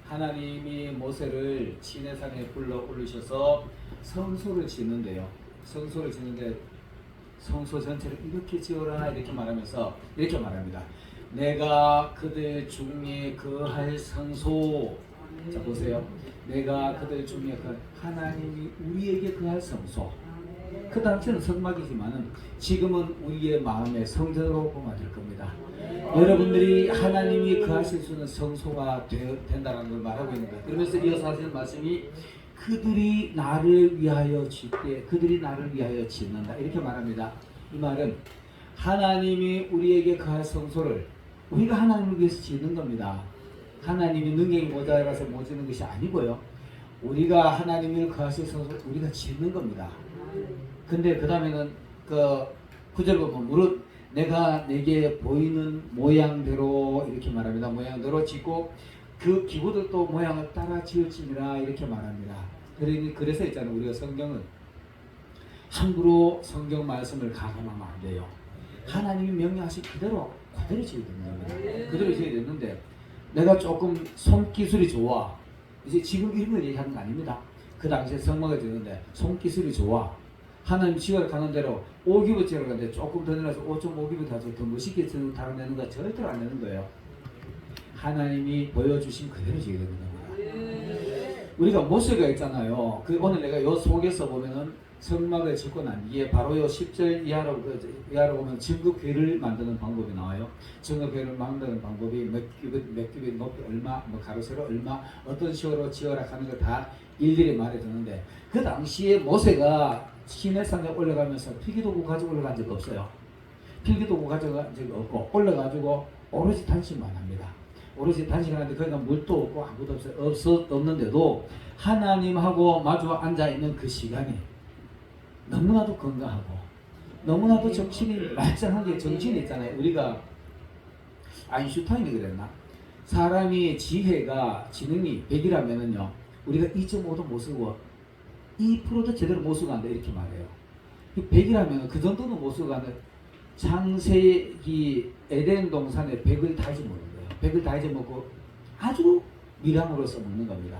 하나님이 모세를 시내산에 불러 올리셔서 성소를 짓는데요. 성소를 짓는데 성소 전체를 이렇게 지어라 이렇게 말하면서 이렇게 말합니다. 내가 그들 중에 거할 성소. 자 보세요. 내가 그들 중에 하나님이 우리에게 거할 성소. 그 당시는 성막이지만은 지금은 우리의 마음의 성전으로 보면 겁니다. 여러분들이 하나님이 거하실 수 있는 성소가 된다는 걸 말하고 있는 거예요. 그러면서 이어서 하시는 말씀이 그들이 나를 위하여 짓되 그들이 나를 위하여 짓는다 이렇게 말합니다. 이 말은 하나님이 우리에게 거할 성소를 우리가 하나님을 위해서 짓는 겁니다. 하나님이 능력이 모자라서 못 짓는 것이 아니고요. 우리가 하나님을 거하실 성소를 우리가 짓는 겁니다. 근데 그 다음에는 그 9절 보면 무릇 내가 내게 보이는 모양대로 이렇게 말합니다. 모양대로 짓고 그 기구들도 모양을 따라 지을지니라 이렇게 말합니다. 그래서 있잖아요. 우리가 성경은 함부로 성경 말씀을 가감하면 안 돼요. 하나님이 명령하신 그대로 지어야 됩니다. 그대로 지어야 되는데 내가 조금 손기술이 좋아. 이제 지금 이런 걸 얘기하는 거 아닙니다. 그 당시에 성막을 짓는데 손기술이 좋아. 하나님 지어를 가는 대로 5기부 지어를 가는데 조금 더 내려서 5.5기부 다서 더 멋있게 달아내는 거 절대로 안 되는 거예요. 하나님이 보여주신 그대로 지어야 되는 겁니다. 우리가 모세가 있잖아요. 그 오늘 내가 요 속에서 보면은 성막을 짓고 난 뒤에 바로 요 10절 이하로 보면 증거궤를 만드는 방법이 나와요. 증거궤를 만드는 방법이 몇 규빗 높이 얼마, 뭐 가로 세로 얼마, 어떤 식으로 지어라 하는 거 다 일일이 말해주는데 그 당시에 모세가 시내산에 올라가면서 필기도구 가지고 올라간 적 없어요. 필기도구 가져간 적이 없고 올라가지고 오로지 단식만 합니다. 오로지 단식을 하는데 거기가 물도 없고 아무도 없는데도 하나님하고 마주 앉아있는 그 시간이 너무나도 건강하고 너무나도 정신이 말짱한 게 정신이 있잖아요. 우리가 아인슈타인이 그랬나? 사람이 지능이 100이라면은요 우리가 2.5도 못 쓰고 2%도 제대로 못 쓰고 한다 이렇게 말해요. 100이라면 그 정도는 못 쓰고 하는 창세기 에덴 동산에 100을 다 잊어먹는 거예요. 100을 다 잊어먹고 아주 미량으로서 먹는 겁니다.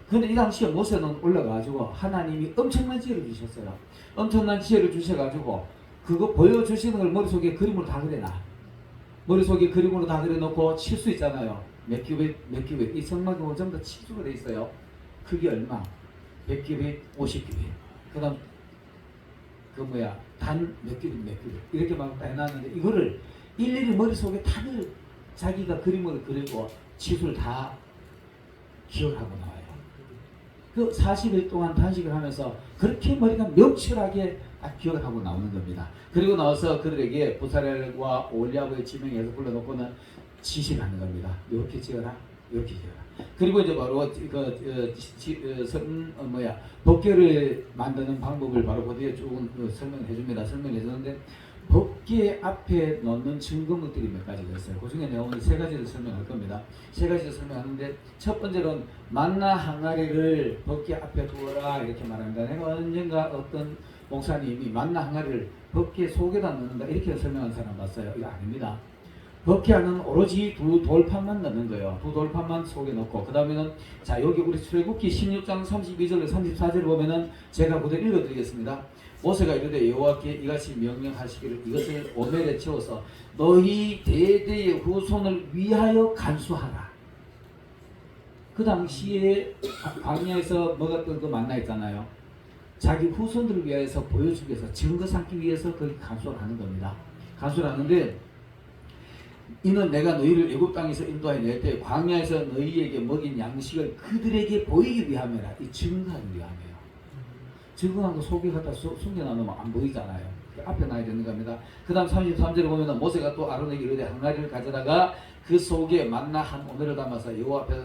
근데 이 당시에 모세는 올라가가지고 하나님이 엄청난 지혜를 주셨어요. 엄청난 지혜를 주셔가지고 그거 보여주시는 걸 머릿속에 그림으로 다 그려놔. 머릿속에 그림으로 다 그려놓고 칠 수 있잖아요. 몇 규빗. 이 성막이 전부 다 칠수가 돼 있어요. 크기 얼마? 100규빗, 50규빗. 그 다음 단 몇 규빗 이렇게 막 해놨는데 이거를 일일이 머릿속에 다들 자기가 그림을 그리고 치수를 다 기억하고 나와요. 그 40일 동안 단식을 하면서 그렇게 머리가 명철하게 기억을 하고 나오는 겁니다. 그리고 나와서 그들에게 부사렐과 올리아브의 지명에서 불러놓고는 지시를 하는 겁니다. 이렇게 지어라, 이렇게 지어라. 그리고 이제 바로 법궤를 만드는 방법을 바로 그 뒤에 쭉 설명해 줍니다. 설명해 주는데 법궤 앞에 놓는 증거물들이 몇 가지가 있어요. 그 중에 내가 오늘 세 가지를 설명할 겁니다. 세 가지를 설명하는데 첫 번째로는 만나 항아리를 법궤 앞에 두어라 이렇게 말합니다. 내가 언젠가 어떤 목사님이 만나 항아리를 법궤 속에다 넣는다 이렇게 설명한 사람 봤어요. 이거 아닙니다. 법궤 안은 오로지 두 돌판만 넣는 거예요. 두 돌판만 속에 넣고 그 다음에는 자 여기 우리 출애굽기 16장 32절 34절을 보면은 제가 그대로 읽어드리겠습니다. 모세가 이르되 여호와께 이같이 명령하시기를 이것을 오멜에 채워서 너희 대대의 후손을 위하여 간수하라. 그 당시에 광야에서 먹었던 그 만나 있잖아요. 자기 후손들을 위해서 보여주기 위해서 증거 삼기 위해서 거기 간수를 하는 겁니다. 간수를 하는데 이는 내가 너희를 애굽 땅에서 인도하여 낼 때 광야에서 너희에게 먹인 양식을 그들에게 보이기 위함이라. 이 증거하기 위함이에요. 증거한 거 속에 갖다 숨겨놔놓으면 안 보이잖아요. 앞에 놔야 되는 겁니다. 그 다음 33절에 보면 모세가 또 아론에게 이르되 항아리를 가져다가 그 속에 만나 한 오멜을 담아서 여호와 앞에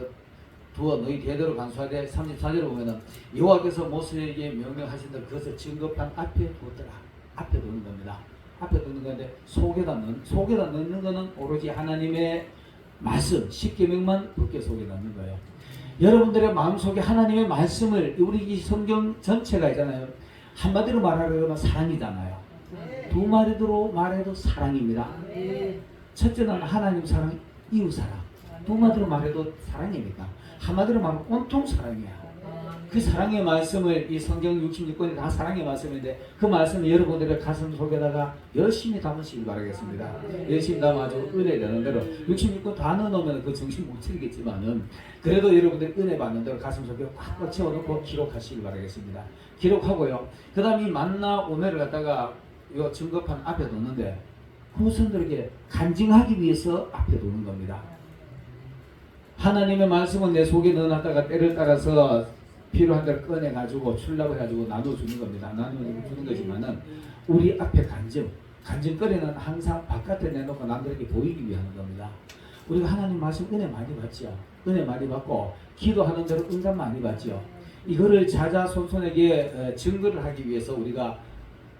두어 너희 대대로 간수하되 34절에 보면 여호와께서 모세에게 명령하신 대로 그것을 증거판 앞에 두었더라. 앞에 두는 겁니다. 앞에 두는 건데 속에다 넣는 거는 오로지 하나님의 말씀 10계명만 법궤 속에 넣는 거예요. 여러분들의 마음속에 하나님의 말씀을 우리 이 성경 전체가 있잖아요. 한마디로 말하려면 사랑이잖아요. 두 마디로 말해도 사랑입니다. 첫째는 하나님 사랑, 이웃 사랑. 한마디로 말해도 사랑입니까? 한마디로 말하면 온통 사랑이야. 그 사랑의 말씀을 이 성경 66권이 다 사랑의 말씀인데 그 말씀을 여러분들의 가슴 속에다가 열심히 담으시길 바라겠습니다. 열심히 담아가지고 은혜 되는 대로 66권 다 넣어놓으면 그 정신 못 차리겠지만은 그래도 여러분들 은혜 받는 대로 가슴 속에 꽉꽉 채워놓고 기록하시길 바라겠습니다. 기록하고요. 그 다음에 이 만나 오늘을 갖다가 이 증거판 앞에 놓는데 후손들에게 간증하기 위해서 앞에 놓는 겁니다. 하나님의 말씀은 내 속에 넣어놨다가 때를 따라서 필요한 대로 꺼내가지고 출납해가지고 나눠주는 겁니다. 나눠주는 거지만은 우리 앞에 간증거리는 항상 바깥에 내놓고 남들에게 보이기 위한 겁니다. 우리가 하나님 말씀 은혜 많이 받죠. 은혜 많이 받고 기도하는 대로 응답 많이 받죠. 이거를 자자손손에게 증거를 하기 위해서 우리가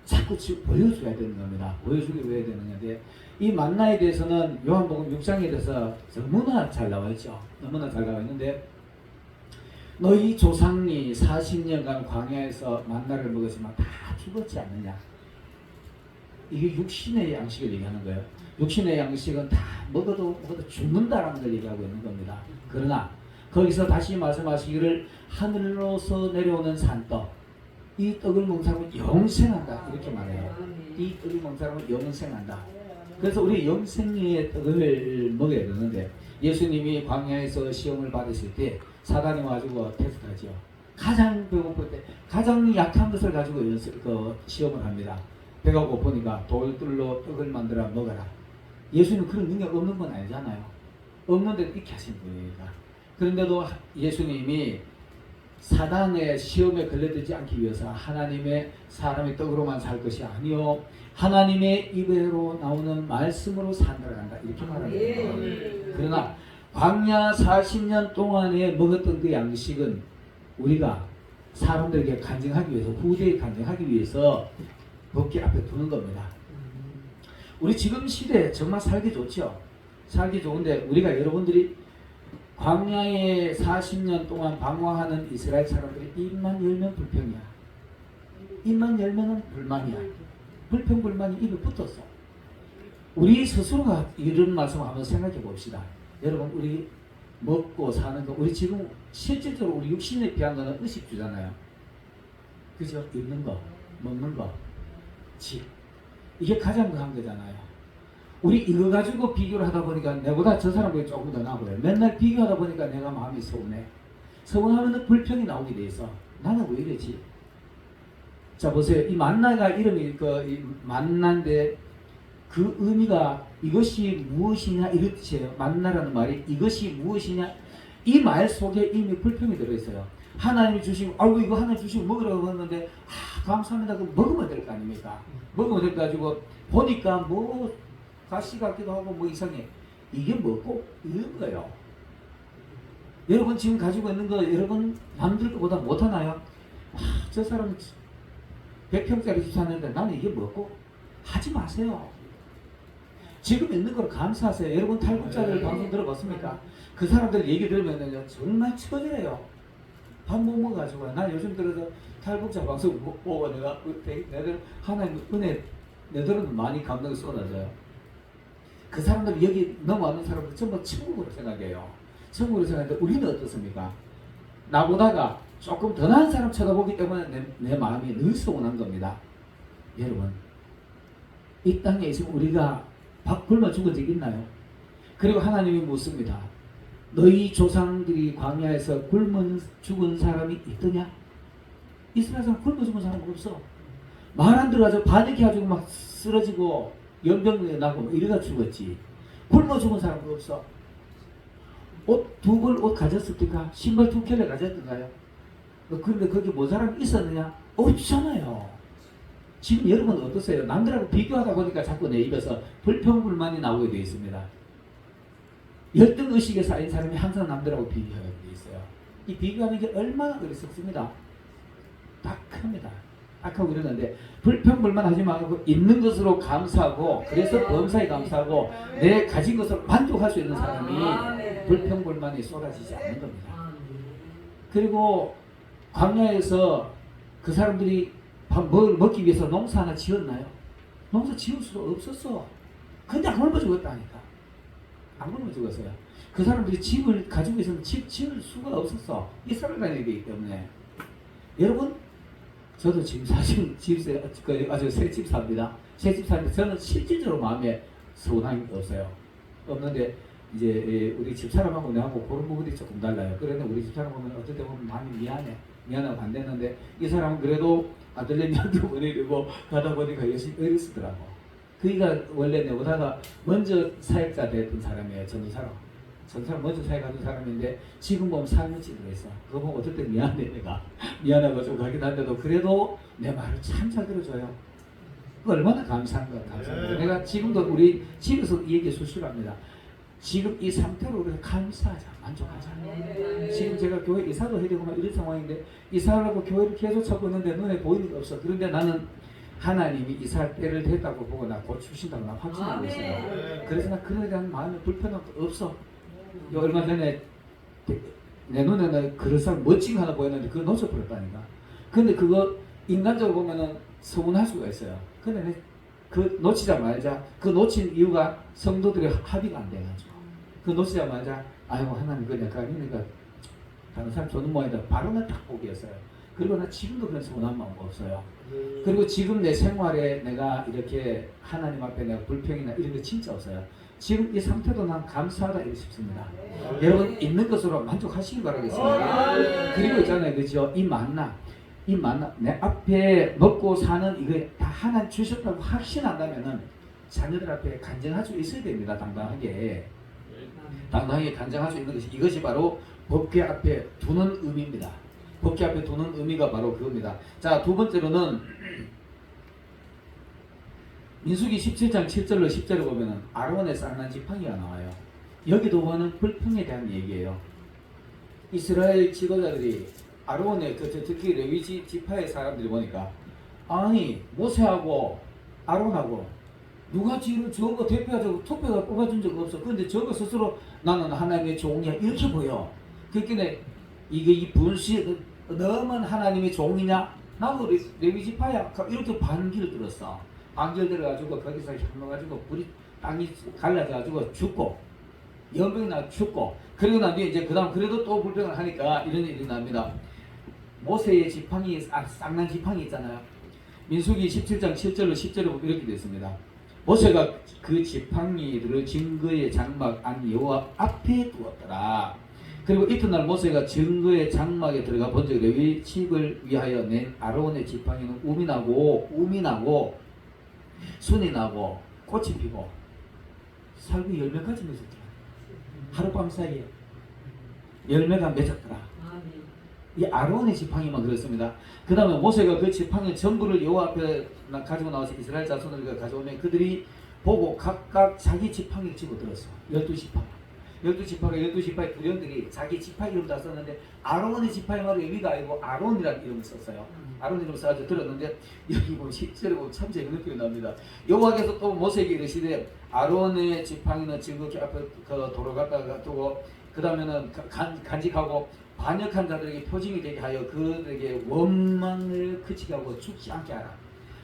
자꾸 보여줘야 되는 겁니다. 보여주기 왜 되느냐인데 이 만나에 대해서는 요한복음 6장에 대해서 너무나 잘 나와 있죠. 너무나 잘 나와 있는데 너희 조상이 40년간 광야에서 만나를 먹었지만 다 죽었지 않느냐. 이게 육신의 양식을 얘기하는 거예요. 육신의 양식은 다 먹어도 죽는다라는 걸 얘기하고 있는 겁니다. 그러나 거기서 다시 말씀하시기를 하늘로서 내려오는 산떡, 이 떡을 먹는 사람은 영생한다 이렇게 말해요. 이 떡을 먹는 사람은 영생한다. 그래서 우리 영생의 떡을 먹어야 되는데 예수님이 광야에서 시험을 받으실 때 사단이 와가지고 테스트하죠. 가장 배고플 때 가장 약한 것을 가지고 시험을 합니다. 배가 고프니까 돌들로 떡을 만들어 먹어라. 예수님 그런 능력 없는 건 아니잖아요. 없는데 이렇게 하신 거니까. 그런데도 예수님이 사단의 시험에 걸려들지 않기 위해서 하나님의 사람의 떡으로만 살 것이 아니요 하나님의 입으로 나오는 말씀으로 산다라 한다 이렇게 말합니다. 그러나 광야 40년 동안에 먹었던 그 양식은 우리가 사람들에게 간증하기 위해서 후대에 간증하기 위해서 법궤 앞에 두는 겁니다. 우리 지금 시대에 정말 살기 좋죠. 살기 좋은데 우리가 여러분들이 광야에 40년 동안 방황하는 이스라엘 사람들이 입만 열면 불평이야. 입만 열면 불만이야. 불평 불만이 입에 붙었어. 우리 스스로가 이런 말씀을 한번 생각해 봅시다. 여러분 우리 먹고 사는 거 우리 지금 실질적으로 우리 육신에 비한 거는 의식주잖아요. 그죠? 입는 거, 먹는 거, 집 이게 가장 강한 거잖아요. 우리 이거 가지고 비교를 하다 보니까 내보다 저 사람보다 조금 더 나아 보여요. 맨날 비교하다 보니까 내가 마음이 서운해. 서운하면 불평이 나오게 돼 있어. 나는 왜 이러지? 자 보세요. 이 만나가 이름이 만나인데 그 의미가 이것이 무엇이냐 이런 뜻이에요. 만나라는 말이 이것이 무엇이냐 이 말 속에 이미 불평이 들어있어요. 하나님이 주시고 아이고 이거 하나님 주시고 먹으라고 했는데 감사합니다. 그럼 먹으면 될 거 아닙니까? 먹으면 될 거 가지고 보니까 뭐 가시 같기도 하고 뭐 이상해. 이게 뭐고 이런 거예요. 여러분 지금 가지고 있는 거 여러분 남들 것보다 못하나요? 저 사람 100평짜리 집 샀는데 나는 이게 뭐고? 하지 마세요. 지금 있는 걸 감사하세요. 여러분 탈북자들 방송 들어봤습니까? 그 사람들 얘기 들으면 정말 처절해요. 밥 못 먹어가지고 나 요즘 들어서 탈북자 방송 보고 내가 내들 하나님 은혜 내들은 많이 감동이 쏟아져요. 그 사람들 여기 넘어왔는 사람들 전부 천국으로 생각해요. 천국으로 생각하는데 우리는 어떻습니까? 나보다가 조금 더 나은 사람 쳐다보기 때문에 내 마음이 늘 서운한 겁니다. 여러분 이 땅에 있으면 우리가 밥 굶어 죽은 적 있나요? 그리고 하나님이 묻습니다. 너희 조상들이 광야에서 굶어 죽은 사람이 있더냐? 이스라엘 사람 굶어 죽은 사람 없어. 말 안 들어가지고 반역해가지고 막 쓰러지고 연병 나고 이래가 죽었지. 굶어 죽은 사람 없어. 옷 2벌 옷 가졌습니까? 신발 2켤레 가졌던가요? 그런데 거기 모자람 있었느냐? 없잖아요. 지금 여러분 어떠세요? 남들하고 비교하다 보니까 자꾸 내 입에서 불평불만이 나오게 되어 있습니다. 열등의식에 쌓인 사람이 항상 남들하고 비교하게 되어 있어요. 이 비교하는 게 얼마나 어리석습니다. 딱합니다. 딱하고 이러는데 불평불만 하지 말고 있는 것으로 감사하고 그래서 범사에 감사하고 내 가진 것으로 만족할 수 있는 사람이 불평불만이 쏟아지지 않는 겁니다. 그리고 광야에서 그 사람들이 뭘 먹기 위해서 농사 하나 지었나요? 농사 지을 수도 없었어. 근데 안 굶어 죽었다니까. 안 굶어 죽었어요. 그 사람들이 집을 가지고 있으면 집 지을 수가 없었어. 이사를 다녀야 되기 때문에. 여러분, 저도 지금 사실 집세 아주 새 집 삽니다. 새 집 사는데 저는 실질적으로 마음에 서운함이 없어요. 없는데 이제 우리 집사람하고 내하고 그런 부분이 조금 달라요. 그런데 우리 집사람 보면 어떨 때 보면 많이 미안하고 안 되는데 이 사람은 그래도 아들내미한테 보내려고 가다 보니까 열심히 애를 쓰더라고. 그이가 원래 내보다가 먼저 사역자 됐던 사람이에요. 전사람 먼저 사역하던 사람인데 지금 보면 삶을 찌들어있어. 그거 보면 어떨 때 미안해. 내가 미안해가지고 가긴 한데도 그래도 내 말을 참 잘 들어줘요. 얼마나 감사한가. 내가 지금도 우리 집에서 이 얘기 수시로 합니다. 지금 이 상태로 우리가 감사하자, 만족하자. 지금 제가 교회 이사도 해야 되고 막 이런 상황인데 이사하려고 교회를 계속 찾고 있는데 눈에 보이는 게 없어. 그런데 나는 하나님이 이사 때를 됐다고 보고 나 곧 주신다고 나 확신하고 있어요. 그래서 나 그에 대한 마음에 불편함도 없어. 얼마 전에 내 눈에는 그릇상 멋진 거 하나 보였는데 그거 놓쳐버렸다니까. 근데 그거 인간적으로 보면은 서운할 수가 있어요. 근데 그 놓치자마자 그 놓친 이유가 성도들의 합의가 안 돼가지고 그 놓치자마자 아이고 하나님 그 내가 아니니까 다른 사람 주는 모양이다. 바로는 딱 포기했어요. 그리고 나 지금도 그런 서운한 마음 없어요. 그리고 지금 내 생활에 내가 이렇게 하나님 앞에 내가 불평이나 이런 게 진짜 없어요. 지금 이 상태도 난 감사하다 이렇게 싶습니다. 여러분 있는 것으로 만족하시기 바라겠습니다. 그리고 있잖아요, 그죠? 이 만나 내 앞에 먹고 사는 이거 다 하나님 주셨다고 확신한다면은 자녀들 앞에 간증할 수 있어야 됩니다. 당당하게 간증할 수 있는 것이 이것이 바로 법궤 앞에 두는 의미입니다. 법궤 앞에 두는 의미가 바로 그겁니다. 자, 두 번째로는 민수기 17장 7절로 10절을 보면은 아론의 쌍난 지팡이가 나와요. 여기도 보면 불평에 대한 얘기예요. 이스라엘 지도자들이 아론의 특히 레위 지파의 사람들이 보니까 아니 모세하고 아론하고 누가 지금 저거 대표하자고 투표가 뽑아준 적 없어. 그런데 저거 스스로 나는 하나님의 종이야 이렇게 보여. 그러니까 이게 이 분시 너만 하나님의 종이냐? 나도 레위 지파야 이렇게 반기를 들었어. 반기를 들어가지고 거기서 향로가지고 불이 땅이 갈라져가지고 죽고 연병이 나 죽고 그리고 난 뒤에 이제 그 다음 그래도 또 불평을 하니까 이런 일이 납니다. 모세의 지팡이 쌍난 지팡이 있잖아요. 민수기 17장 7절로 10절로 보면 이렇게 되어 있습니다. 모세가 그 지팡이들을 증거의 장막 안 여호와 앞에 두었더라. 그리고 이튿날 모세가 증거의 장막에 들어가 본즉 레위 집을 위하여 낸 아론의 지팡이는 우미 나고 순이 나고 꽃이 피고 살구 열매까지 맺었더라. 하룻밤 사이에 열매가 맺었더라. 이 아론의 지팡이만 그렇습니다. 그 다음에 모세가 그 지팡이 전부를 여호와 앞에 가지고 나와서 이스라엘 자손을 가져오면 그들이 보고 각각 자기 지팡이를 집어들었어. 12지파의 부령들이 자기 지파 이름 다 썼는데 아론의 지파의 의미가 아니고 아론이라는 이름을 썼어요. 아론 이름을 써가지고 들었는데 여기 보면 10절에 보면 참 재밌는 표현이 나옵니다. 여호와께서 또 모세에게 이르시되 아론의 지팡이는 지금 앞에 그 도로 갖다가 두고 그 다음에는 간직하고 반역한 자들에게 표징이 되게 하여 그들에게 원망을 그치게 하고 죽지 않게 하라.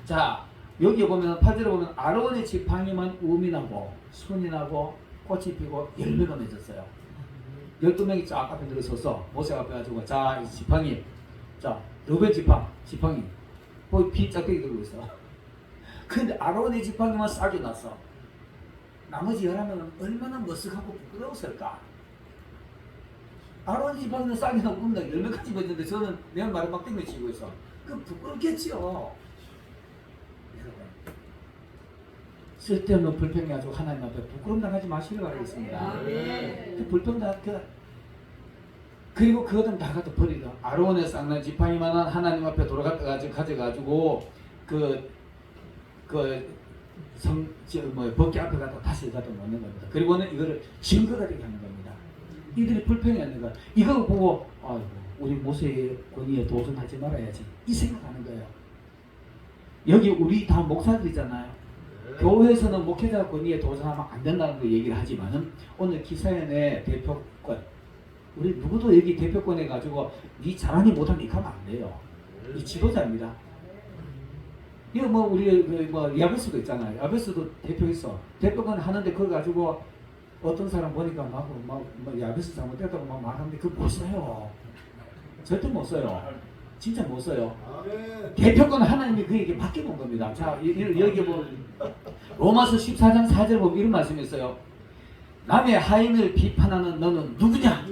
자, 여기 보면 8절에 보면 아론의 지팡이만 우미 나고 순이 나고 꽃이 피고 열매가 맺었어요. 12명이 쫙 앞에 들어서서 모세 앞에 가지고 자, 이 지팡이, 자, 르벤 지팡이 거기 피 짝대기 들고 있어. 근데 아론의 지팡이만 싸게 났어. 나머지 11명은 얼마나 머쓱하고 부끄러웠을까. 아론의 지팡이는 싸게 나고 굽나 열매까지 맺었는데 저는 내 말을 막 땡겨치고 있어. 그럼 부끄럽겠지요. 쓸데없는 불평이 가지고 하나님 앞에 부끄럼 당하지 마시길 바라겠습니다. 불평 그리고 그것은 다 갖다 버리다. 아론의 쌍난 지팡이만한 하나님 앞에 돌아갔다 가져가지고 법궤 앞에 갖다 다시 갖다 놓는 겁니다. 그리고는 이거를 증거가 되게 하는 겁니다. 이들이 불평이 아닌 거야. 이거 보고 아이고 우리 모세의 권위에 도전하지 말아야지 이 생각하는 거예요. 여기 우리 다 목사들이잖아요. 교회에서는 목회자 권위에 도전하면 안 된다는 거 얘기를 하지만은 오늘 기사연의 대표권 우리 누구도 여기 대표권에 가지고 니 잘하니 못하니 가면 안 돼요. 이 지도자입니다. 이거 우리 야베스도 있잖아요. 야베스도 대표 있어. 대표권 하는데 그걸 가지고 어떤 사람 보니까 막 야베스 잘못됐다고 막 말하는데 그거 못 써요. 절대 못 써요. 진짜 못 써요. 대표권 하나님이 그에게 맡겨놓은 겁니다. 자, 여기 보면 로마서 14장 4절 보면 이런 말씀이 있어요. 남의 하인을 비판하는 너는 누구냐?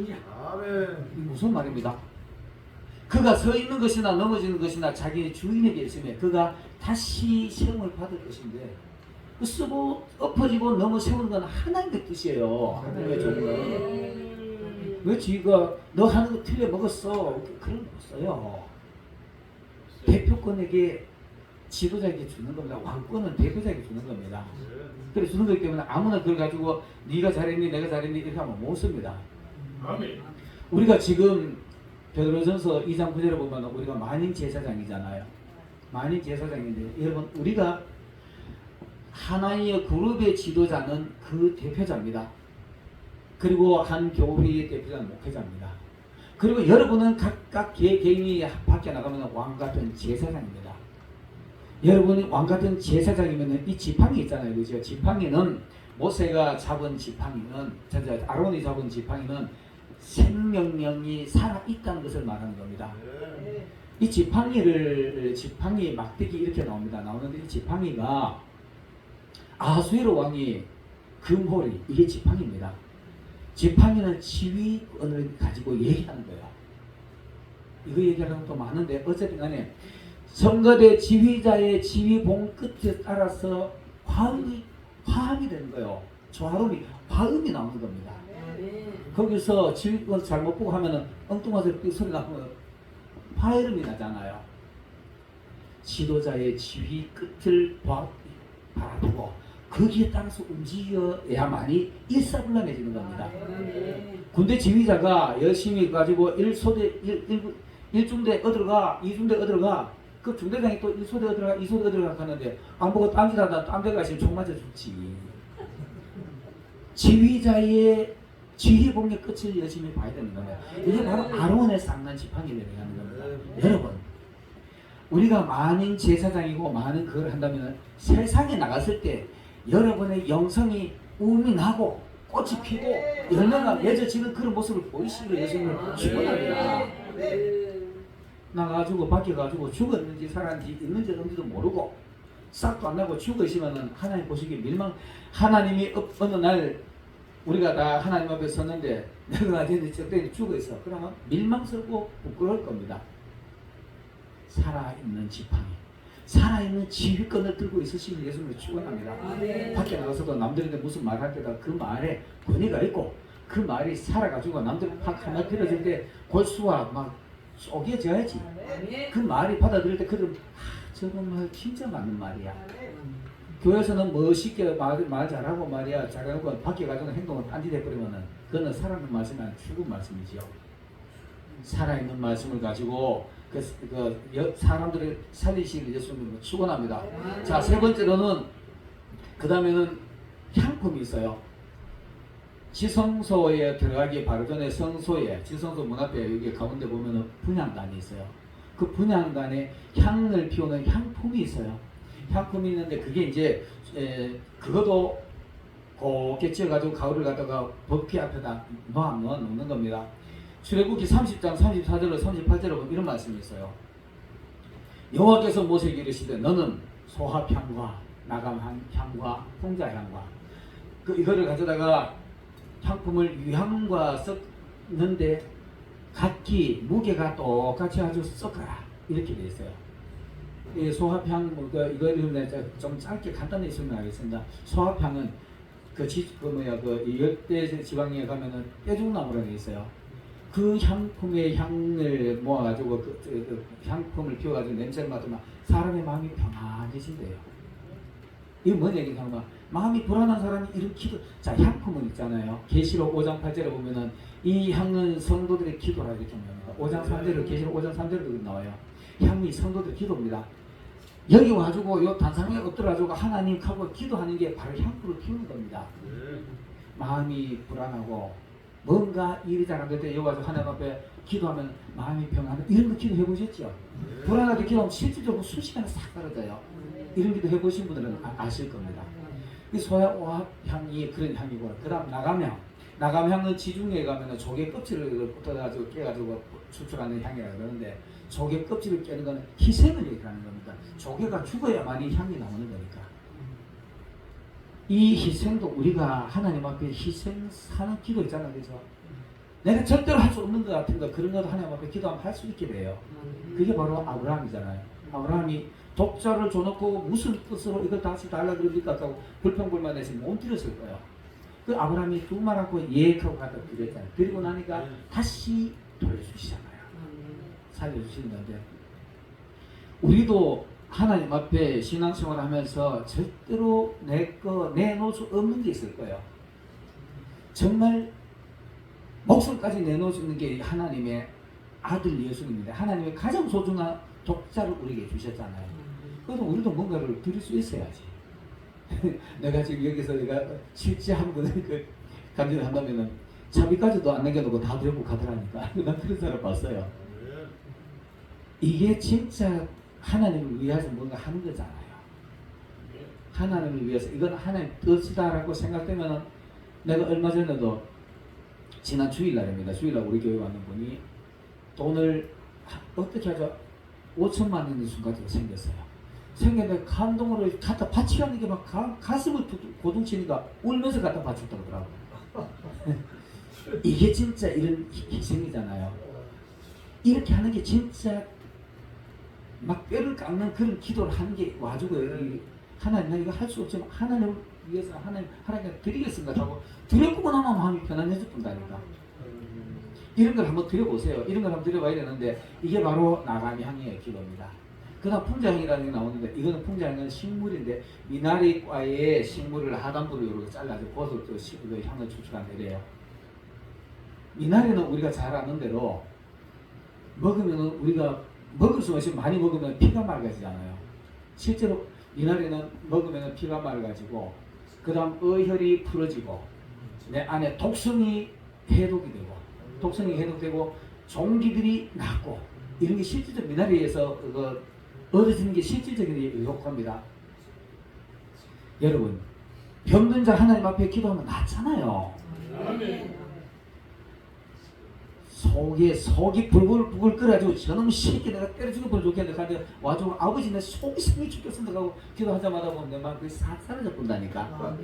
무슨 말입니다. 그가 서 있는 것이나 넘어지는 것이나 자기 주인에게 있으며 그가 다시 시험을 받을 것인데 쓰고 엎어지고 넘어 세우는 건 하나님의 뜻이에요. 하나님의 종은. 왜 지가 너 하는 거 틀려 먹었어? 그런 거 없어요. 대표권에게 지도자에게 주는 겁니다. 왕권은 대표자에게 주는 겁니다. 그래서 주는 거기 때문에 아무나 그걸 가지고 네가 잘했니 내가 잘했니 이렇게 하면 못 씁니다. 우리가 지금 베드로전서 2장 9절에 보면 우리가 만인 제사장이잖아요. 만인 제사장인데 여러분 우리가 하나의 그룹의 지도자는 그 대표자입니다. 그리고 한 교회의 대표자는 목회자입니다. 그리고 여러분은 각각 개인이 밖에 나가면 왕같은 제사장입니다. 여러분이 왕같은 제사장이면 이 지팡이 있잖아요. 그죠? 지팡이는 모세가 잡은 지팡이는 아론이 잡은 지팡이는 생명력이 살아있다는 것을 말하는 겁니다. 이 지팡이 막대기 이렇게 나오는데 이 지팡이가 아수에로 왕이 금홀이 이게 지팡이입니다. 지팡이는 지휘권을 가지고 얘기하는 거예요. 이거 얘기하는 것도 많은데 어쨌든 간에 성가대 지휘자의 지휘봉 끝에 따라서 화음이 되는 거예요. 화음이 나오는 겁니다. 거기서 지휘권 잘못 보고 하면은 엉뚱한 소리 나면 화음이 나잖아요. 지도자의 지휘 끝을 바라보고 거기에 따라서 움직여야만이 일사불란해지는 겁니다. 군대 지휘자가 열심히 가지고 1중대 어디로가 2중대 어디로가 그 중대장이 또 1소대 어디로가 2소대 어디로가 하는데 안 보고 딴짓하다 딴 데 가시면 총 맞아 죽지. 지휘자의 지휘봉의 끝을 열심히 봐야 되는 겁니다. 이게 바로 아론의 쌍난 지팡이를 얘기하는 겁니다. 여러분 우리가 만인 제사장이고 많은 그걸 한다면 세상에 나갔을 때 여러분의 영성이 우민하고 꽃이 피고 열매가 맺어지는 그런 모습을 보이시기를 예수님을 축원합니다. 나가지고 밖에 가지고 죽었는지 살았는지 있는지 없는지도 모르고 싹도 안 나고 죽어 있으면 하나님 보시기에 하나님이 어느 날 우리가 다 하나님 앞에 섰는데 내가 나중에 죽어 있어. 그러면 밀망스럽고 부끄러울 겁니다. 살아있는 지팡이, 살아있는 지휘권을 들고 있으시면 예수님을 축원합니다. 밖에 나가서도 남들한테 무슨 말할 때다 그 말에 권위가 있고 그 말이 살아가지고 남들 하나 들어줄 때 골수와 막 쪼개져야지. 그 말이 받아들일 때 그들은 저런 말 진짜 맞는 말이야. 교회에서는 멋있게 말 잘하고 말이야 잘하고 밖에 가서는 행동을 딴짓해버리면은 그거는 살아있는 말씀이 아니라 죽은 말씀이지요. 살아있는 말씀을 가지고 사람들을 살리시기를 예수님을 축원합니다. 자, 세 번째로는 그 다음에는 향품이 있어요. 지성소에 들어가기 바로 전에 성소에 지성소 문 앞에 여기 가운데 보면은 분향단이 있어요. 그 분향단에 향을 피우는 향품이 있어요. 향품이 있는데 그게 이제 그것도 곱게 찌어가지고 가루를 갖다가 법궤 앞에다 놓는 겁니다. 출애굽기 30장 34절로 38절로 보면 이런 말씀이 있어요. 여호와께서 모세에게 이르시되 너는 소합향과 나감향과 홍자향과 이거를 가져다가 향품을 유향과 섞는데 각기 무게가 똑같이 아주 섞어라 이렇게 되어 있어요. 이 소합향 이거를 좀 짧게 간단히 설명하겠습니다. 소합향은 이 열대 지방에 가면은 떼죽나무라는 게 있어요. 그 향품의 향을 모아가지고 그 향품을 피워가지고 냄새를 맡으면 사람의 마음이 평안해진대요. 이게 뭔 얘기냐면 마음이 불안한 사람이 이런 기도. 자, 향품은 있잖아요. 계시록 5장 8절에 보면은 이 향은 성도들의 기도라 이렇게 나옵니다. 5장 3절에 계시록 5장 3절에도 나와요. 향이 성도들의 기도입니다. 여기 와가지고 요 단상에 엎드려가지고 하나님하고 기도하는 게 바로 향품을 피우는 겁니다. 마음이 불안하고 뭔가 일이 잘 안 될 때 여기 와서 하나님 앞에 기도하면 마음이 평안해. 이런 거 기도해 보셨죠? 불안하게 기도하면 실질적으로 순식간에 싹 사라져요. 이런 기도 해보신 분들은 아실 겁니다. 이 소화 향이 그런 향이고, 그 다음 나감향. 나감향은 지중해에 가면 조개 껍질을 뜯어가지고 깨가지고 추출하는 향이라 그러는데, 조개 껍질을 깨는 거는 희생을 얘기하는 겁니다. 조개가 죽어야만이 향이 나오는 거니까. 이 희생도 우리가 하나님 앞에 희생하는 기도 있잖아요. 그죠? 내가 절대로 할 수 없는 것 같은 거, 그런 것도 하나님 앞에 기도하면 할 수 있게 돼요. 그게 바로 아브라함이잖아요. 아브라함이 독자를 줘놓고 무슨 뜻으로 이걸 다시 달라 그럽니까? 하고 불평불만해서 못 드렸을 거예요. 그 아브라함이 두 말하고 예하고 갖다 드렸잖아요. 드리고 나니까 다시 돌려주시잖아요. 살려주시는 건데, 우리도 하나님 앞에 신앙생활을 하면서 절대로 내놓을 수 없는 게 있을 거예요. 정말 목숨까지 내놓을 수 있는 게 하나님의 아들 예수님입니다. 하나님의 가장 소중한 독자를 우리에게 주셨잖아요. 그래서 우리도 뭔가를 드릴 수 있어야지. 내가 지금 여기서 내가 실제 한 분을 간증을 한다면은 차비까지도 안 남겨놓고 다 들고 가더라니까. 난 그런 사람 봤어요. 이게 진짜 하나님을 위해서 뭔가 하는 거잖아요. 하나님을 위해서 이건 하나님 뜻이다라고 생각되면은, 내가 얼마 전에도 지난 주일날입니다. 주일날 우리 교회 왔는 분이 돈을 어떻게 하죠? 5천만 원의 순간이 생겼어요. 생겼는데 감동으로 갖다 바치라는 게 막 가슴을 고동치니까 울면서 갖다 바쳤다 그러더라고요. 이게 진짜 이런 희생이잖아요. 이렇게 하는 게 진짜 막 뼈를 깎는 그런 기도를 하는 게 와주고, 하나님 나 이거 할 수 없지만 하나님을 위해서 하나님께 드리겠습니다 하고 드려보고 나면 마음이 편안해질 뿐다니까. 이런 걸 한번 드려보세요. 이런 걸 한번 드려봐야 되는데, 이게 바로 나감향의 기도입니다. 그 다음 풍자향이라는 게 나오는데, 이거는 풍자향은 식물인데 미나리과의 식물을 하단부로 이렇게 잘라서 그것을 또 향을 추출한대요. 미나리는 우리가 잘 아는 대로 먹으면 우리가 먹을 수가 있으면 많이 먹으면 피가 맑아지잖아요. 실제로 미나리는 먹으면 피가 맑아지고, 그 다음 어혈이 풀어지고, 내 안에 독성이 해독이 되고, 종기들이 낫고, 이런 게 실질적 미나리에서 얻어지는 게 실질적인 효과입니다. 여러분, 병든 자 하나님 앞에 기도하면 낫잖아요. 속이 불불 끓어가지고 저놈 새끼 내가 때려 죽여버려 좋겠는데 가서 와주고 아버지 내 속이 상해 죽겠습니다 하고 기도하자마자 보면 내 마음이 싹 사라져 본다니까.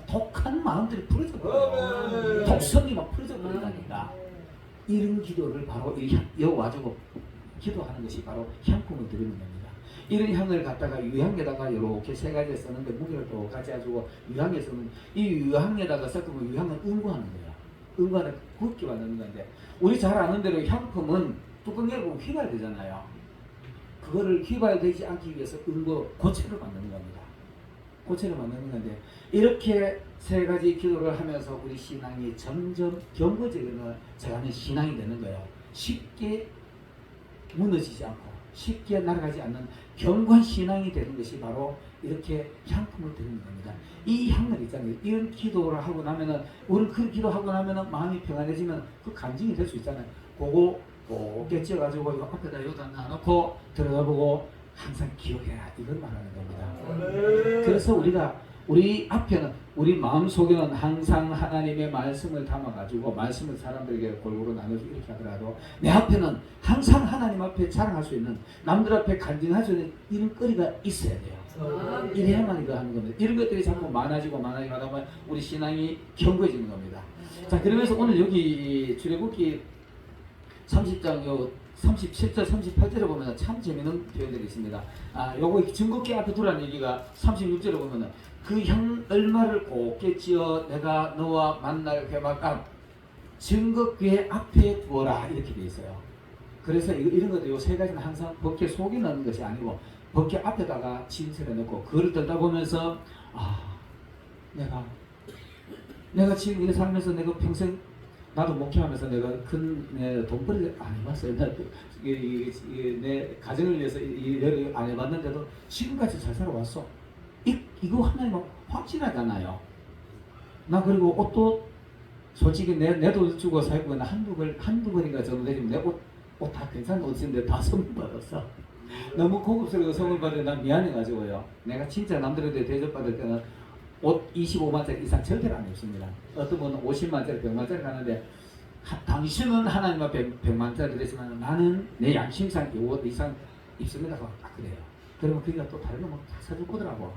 독한 마음들이 풀어져 버려요. 독성이 막 풀어져 버린다니까. 이런 기도를 바로 여기 와주고 기도하는 것이 바로 향품을 드리는 겁니다. 이런 향을 갖다가 유향에다가 이렇게 세 가지 썼는데, 무게를 또 같이 해주고 유향에서는 이 유향에다가 섞으면 유향은 응고하는 거예요. 응고하는 굵게 만드는 건데, 우리 잘 아는 대로 향품은 뚜껑 열고 휘봐야 되잖아요. 그거를 휘봐야 되지 않기 위해서 고체를 만드는 겁니다. 고체를 만드는 건데, 이렇게 세 가지 기도를 하면서 우리 신앙이 점점 견고해져가는 신앙이 되는 거예요. 쉽게 무너지지 않고 쉽게 날아가지 않는 견고한 신앙이 되는 것이 바로 이렇게 향품을 드리는 겁니다. 이 향을 있잖아요. 이런 기도를 하고 나면은, 우리 그 기도하고 나면은 마음이 평안해지면 그 간증이 될 수 있잖아요. 그거 곱게 찌어가지고 이거 앞에다 여기다 놔놓고 들어가보고 항상 기억해라, 이걸 말하는 겁니다. 그래서 우리 앞에는, 우리 마음속에는 항상 하나님의 말씀을 담아가지고 말씀을 사람들에게 골고루 나눠서 이렇게 하더라도, 내 앞에는 항상 하나님 앞에 자랑할 수 있는, 남들 앞에 간증할 수 있는 이런 거리가 있어야 돼요. 이래야만 이거 하는 겁니다. 이런 것들이 자꾸 많아지고 하다 보면 우리 신앙이 견고해지는 겁니다. 자, 그러면서 오늘 여기 출애굽기 30장 37절 38절에 보면 참 재미있는 표현들이 있습니다. 요거 증거궤 앞에 두라는 얘기가 36절에 보면 그 향 얼마를 곱게 찌어 내가 너와 만날 회막간 증거궤 앞에 두어라, 이렇게 돼 있어요. 그래서 이런 것도 요 세 가지는 항상 법궤 속에 넣는 것이 아니고 법궤 앞에다가 진설해 놓고, 그걸 듣다 보면서 내가 지금 이 살면서 내가 평생, 나도 목회하면서 내가 큰 돈벌이를 안 해봤어요. 내 가정을 위해서 일을 안 해봤는데도 지금까지 잘 살아왔어. 이거 하나님 확실하잖아요. 나 그리고 옷도 솔직히 내 돈 주고 사입고 나 한두 벌인가 정도 되지만 내 옷 다 괜찮은 옷인데 다 선물 받았어. 너무 고급스러워 선물 받으면 난 미안해가지고요. 내가 진짜 남들한테 대접받을 때는 옷 25만짜리 이상 절대로 안 입습니다. 어떤 분은 50만짜리, 100만짜리 가는데 당신은 하나님 앞에 100만짜리 됐지만 나는 내 양심상 이 옷 이상 입습니다. 그래요. 그러면 그가 또 다른 거다 사줄 거더라고.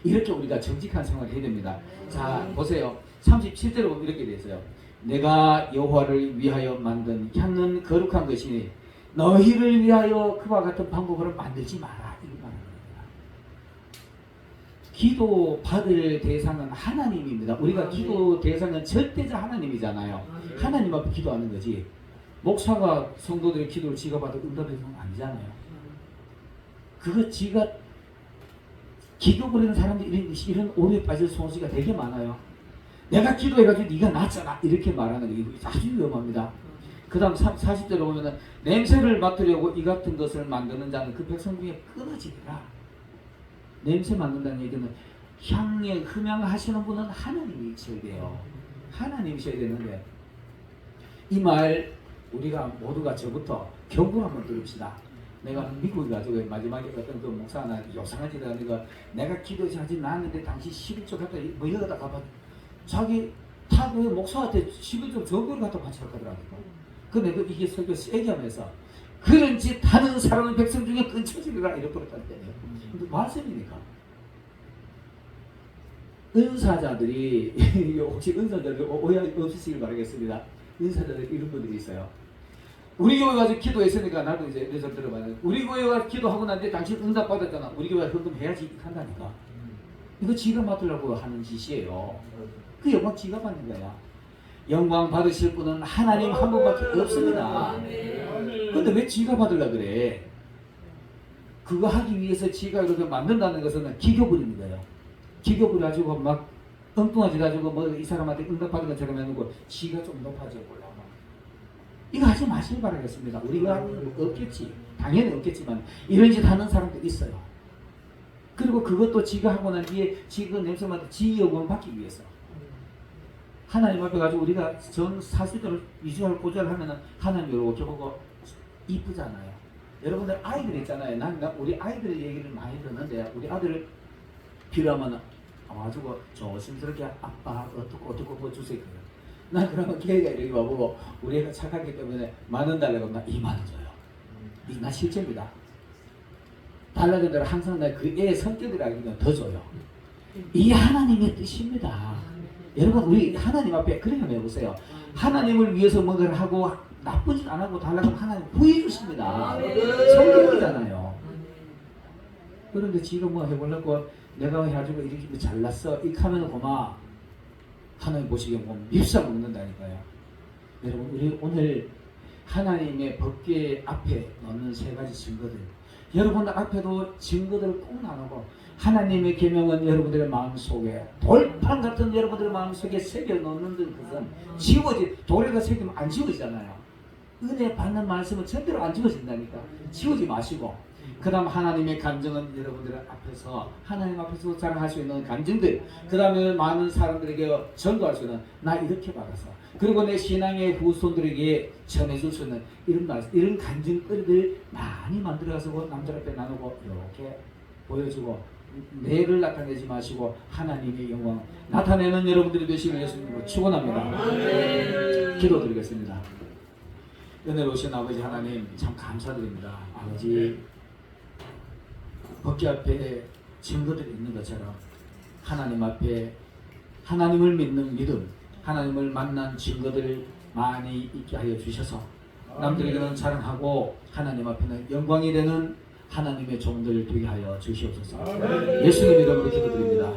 이렇게 우리가 정직한 생활을 해야 됩니다. 자, 보세요. 37절에 보면 이렇게 돼 있어요. 내가 여호와를 위하여 만든 향은 거룩한 것이니 너희를 위하여 그와 같은 방법으로 만들지 마라. 이거 말하는 겁니다. 기도 받을 대상은 하나님입니다. 우리가 기도 대상은 절대자 하나님이잖아요. 하나님 앞에 기도하는 거지. 목사가 성도들의 기도를 지가 받아 응답해주는 건 아니잖아요. 그거 지가 기도 부리는 사람들이 이런 오류에 빠질 소지가 되게 많아요. 내가 기도해가지고 네가 낫잖아 이렇게 말하는 게 아주 위험합니다. 그 다음 40절에 보면 냄새를 맡으려고 이 같은 것을 만드는 자는 그 백성 중에 끊어지리라. 냄새 맡는다는 얘기는 향에 흠양하시는 분은 하나님이셔야 돼요. 하나님이셔야 되는데 이 말 우리가 모두가 저부터 경고 한번 들읍시다. 내가 미국에 가지고 마지막에 어떤 그 목사 하나 요상한 짓을 하니까 내가 기도하지 않았는데 당신 11조 갖다 뭐 이거 갖다 갚아 자기 다 그 목사한테 11조 저거를 갖다 바치라고. 근데 그 이게 설교 세게 하면서 그런 짓 하는 사람은 백성 중에 끊쳐지리라 이렇게 그랬다는 근데 말씀이니까. 은사자들이 혹시 은사자들 오해 없으시길 바라겠습니다. 은사자들 이런 분들이 있어요. 우리 교회 가서 기도했으니까 나도 이제 예를 들어봐요. 우리 교회 가서 기도하고 난데 당신 응답 받았잖아. 우리 교회 헌금 해야지 한다니까. 이거 지가 맡으려고 하는 짓이에요. 그 영광 지가 받는 거야. 영광 받으실 분은 하나님 한 분밖에 없습니다. 근데 왜 지가 받으려고 그래? 그거 하기 위해서 지가 그렇게 만든다는 것은 기교 부리는 거예요. 기교 부려가지고 막 엉뚱하지 가지고 뭐 이 사람한테 응답 받은 것처럼 해놓고 지가 좀 높아져 보려고. 이거 하지 마시길 바라겠습니다. 우리가 없겠지. 당연히 없겠지만 이런 짓 하는 사람도 있어요. 그리고 그것도 지가 하고 난 뒤에 지가 냄새 맡아 지 영광 받기 위해서. 하나님 앞에 가지고 우리가 전 사실대로 위주할 고자를 하면은 하나님 이렇게 보고 이쁘잖아요. 여러분들 아이들 있잖아요. 난 우리 아이들 얘기를 많이 듣는데 우리 아들 필요하면 와가지고 조심스럽게 아빠 어떻고 뭐 주세요. 난 그러면 걔가 이렇게 와보고 우리 애가 착하기 때문에 10,000원 달라고 하면 나 20,000원 줘요. 이게 나 실제입니다. 달라는 대로 항상 나 그 애의 성격을 알면 더 줘요. 이게 하나님의 뜻입니다. 여러분 우리 하나님 앞에 그렇게 해보세요. 하나님을 위해서 뭔가를 하고 나쁜 짓 안 하고 달라고 하면 하나님 구해 주십니다. 성격이잖아요. 그런데 지금 뭐 해보려고 내가 해가지고 이렇게 잘났어 이렇게 하면 고마 하나님 보시기에 뭐 밉사 먹는다니까요. 여러분 우리 오늘 하나님의 법궤 앞에 넣는 3가지 증거들 여러분 앞에도 증거들을 꼭 나누고 하나님의 계명은 여러분들의 마음속에 돌판 같은 여러분들의 마음속에 새겨 넣는 것은 돌에다 새기면 안 지워지잖아요. 은혜 받는 말씀은 절대로 안 지워진다니까. 지우지 마시고 그 다음 하나님의 간증은 여러분들 앞에서 하나님 앞에서 자랑할 수 있는 간증들 그 다음에 많은 사람들에게 전도할 수 있는 나 이렇게 받아서 그리고 내 신앙의 후손들에게 전해줄 수 있는 이런 간증거리들 많이 만들어가지고 남들 앞에 나누고 이렇게 보여주고 내를 나타내지 마시고 하나님의 영광 나타내는 여러분들이 되시길 예수님으로 축원합니다. 기도드리겠습니다. 은혜로우신 아버지 하나님 참 감사드립니다. 아버지 법궤 앞에 증거들이 있는 것처럼 하나님 앞에 하나님을 믿는 믿음 하나님을 만난 증거들을 많이 있게 하여 주셔서 남들에게는 자랑하고 하나님 앞에는 영광이 되는 하나님의 종들 되게 하여 주시옵소서. 예수님 이름으로 기도드립니다.